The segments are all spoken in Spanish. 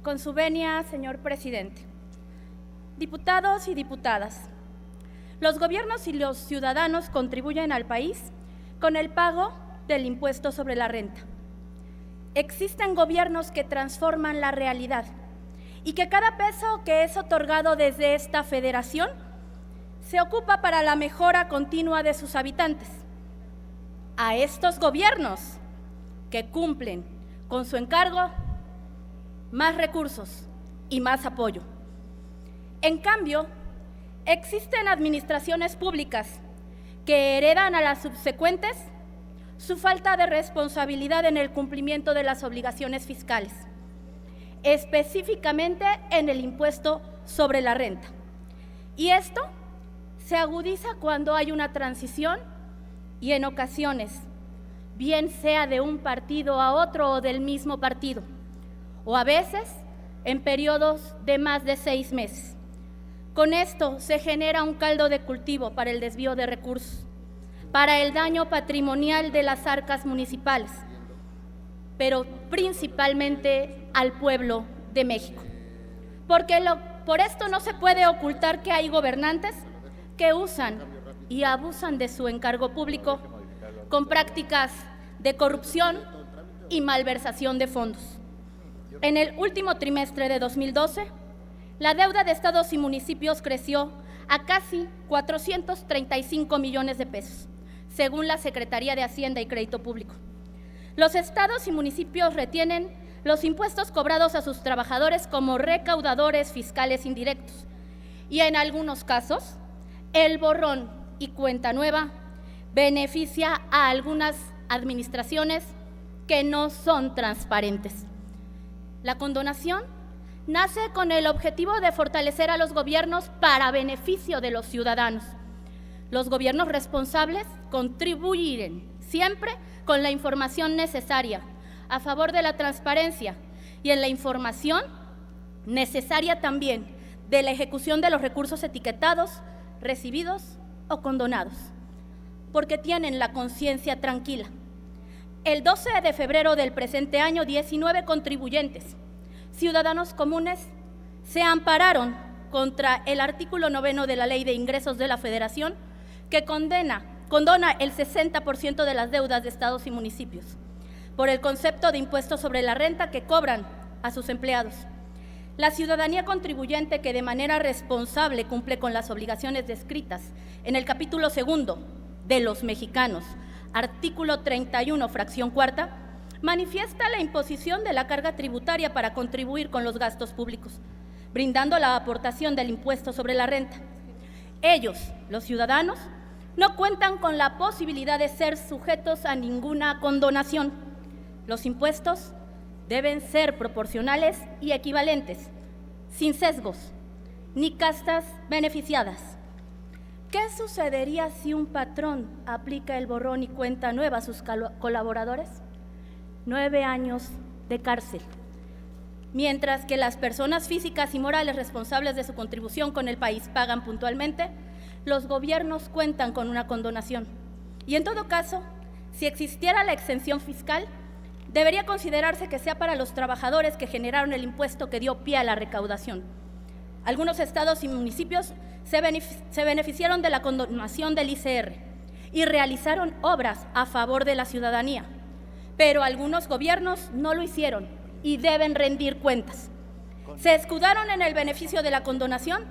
Con su venia, señor presidente. Diputados y diputadas, los gobiernos y los ciudadanos contribuyen al país con el pago del impuesto sobre la renta. Existen gobiernos que transforman la realidad y que cada peso que es otorgado desde esta federación se ocupa para la mejora continua de sus habitantes. A estos gobiernos que cumplen con su encargo, más recursos y más apoyo. En cambio, existen administraciones públicas que heredan a las subsecuentes su falta de responsabilidad en el cumplimiento de las obligaciones fiscales, específicamente en el impuesto sobre la renta. Y esto se agudiza cuando hay una transición y en ocasiones, bien sea de un partido a otro o del mismo partido, o a veces en periodos de más de 6 meses. Con esto se genera un caldo de cultivo para el desvío de recursos, para el daño patrimonial de las arcas municipales, pero principalmente al pueblo de México. Por esto no se puede ocultar que hay gobernantes que usan y abusan de su encargo público con prácticas de corrupción y malversación de fondos. En el último trimestre de 2012, la deuda de estados y municipios creció a casi 435 millones de pesos, según la Secretaría de Hacienda y Crédito Público. Los estados y municipios retienen los impuestos cobrados a sus trabajadores como recaudadores fiscales indirectos y en algunos casos, el borrón y cuenta nueva beneficia a algunas administraciones que no son transparentes. La condonación nace con el objetivo de fortalecer a los gobiernos para beneficio de los ciudadanos. Los gobiernos responsables contribuirán siempre con la información necesaria a favor de la transparencia y en la información necesaria también de la ejecución de los recursos etiquetados, recibidos o condonados, porque tienen la conciencia tranquila. El 12 de febrero del presente año, 19 contribuyentes, ciudadanos comunes, se ampararon contra el artículo 9 de la Ley de Ingresos de la Federación, que condona el 60% de las deudas de estados y municipios, por el concepto de impuesto sobre la renta que cobran a sus empleados. La ciudadanía contribuyente que de manera responsable cumple con las obligaciones descritas en el capítulo 2 de los mexicanos, artículo 31, fracción cuarta, manifiesta la imposición de la carga tributaria para contribuir con los gastos públicos, brindando la aportación del impuesto sobre la renta. Ellos, los ciudadanos, no cuentan con la posibilidad de ser sujetos a ninguna condonación. Los impuestos deben ser proporcionales y equivalentes, sin sesgos, ni castas beneficiadas. ¿Qué sucedería si un patrón aplica el borrón y cuenta nueva a sus colaboradores? 9 años de cárcel. Mientras que las personas físicas y morales responsables de su contribución con el país pagan puntualmente, los gobiernos cuentan con una condonación. Y en todo caso, si existiera la exención fiscal, debería considerarse que sea para los trabajadores que generaron el impuesto que dio pie a la recaudación. Algunos estados y municipios se beneficiaron de la condonación del ICR y realizaron obras a favor de la ciudadanía, pero algunos gobiernos no lo hicieron y deben rendir cuentas. Se escudaron en el beneficio de la condonación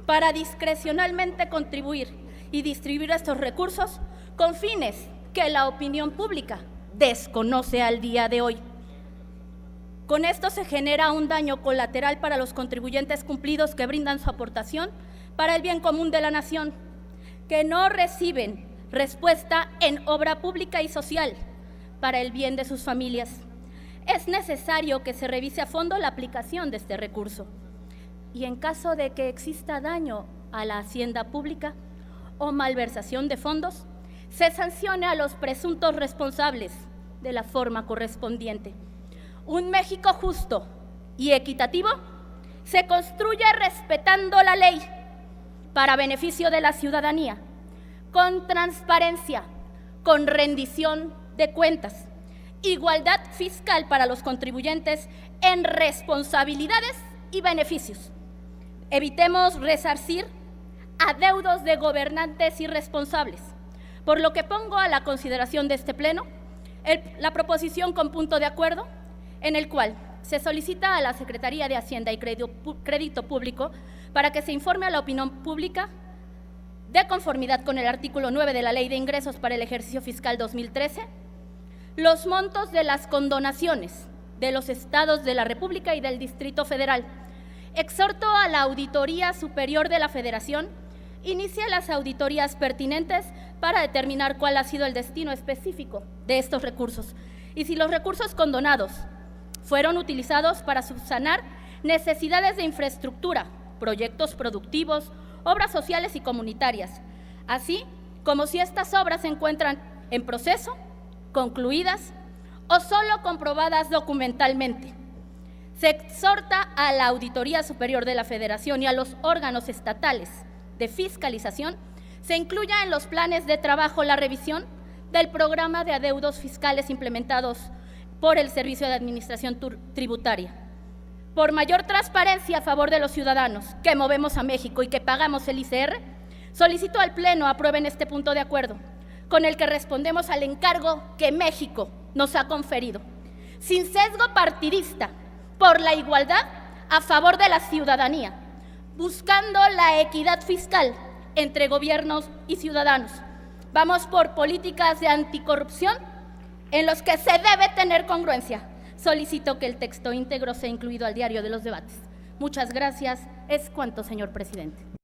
para discrecionalmente contribuir y distribuir estos recursos con fines que la opinión pública desconoce al día de hoy. Con esto se genera un daño colateral para los contribuyentes cumplidos que brindan su aportación para el bien común de la nación, que no reciben respuesta en obra pública y social para el bien de sus familias. Es necesario que se revise a fondo la aplicación de este recurso y en caso de que exista daño a la hacienda pública o malversación de fondos, se sancione a los presuntos responsables de la forma correspondiente. Un México justo y equitativo se construye respetando la ley para beneficio de la ciudadanía, con transparencia, con rendición de cuentas igualdad fiscal para los contribuyentes en responsabilidades y beneficios. Evitemos resarcir adeudos de gobernantes irresponsables, por lo que pongo a la consideración de este Pleno la proposición con punto de acuerdo, en el cual se solicita a la Secretaría de Hacienda y Crédito Público para que se informe a la opinión pública de conformidad con el artículo 9 de la Ley de Ingresos para el ejercicio fiscal 2013, los montos de las condonaciones de los estados de la República y del Distrito Federal. Exhorto a la Auditoría Superior de la Federación inicie las auditorías pertinentes para determinar cuál ha sido el destino específico de estos recursos y si los recursos condonados fueron utilizados para subsanar necesidades de infraestructura, proyectos productivos, obras sociales y comunitarias, así como si estas obras se encuentran en proceso, concluidas o solo comprobadas documentalmente. Se exhorta a la Auditoría Superior de la Federación y a los órganos estatales de fiscalización se incluya en los planes de trabajo la revisión del programa de adeudos fiscales implementados por el Servicio de Administración Tributaria. Por mayor transparencia a favor de los ciudadanos que movemos a México y que pagamos el ICR, solicito al Pleno aprueben este punto de acuerdo, con el que respondemos al encargo que México nos ha conferido, sin sesgo partidista, por la igualdad a favor de la ciudadanía, buscando la equidad fiscal entre gobiernos y ciudadanos. Vamos por políticas de anticorrupción en los que se debe tener congruencia. Solicito que el texto íntegro sea incluido al diario de los debates. Muchas gracias. Es cuanto, señor presidente.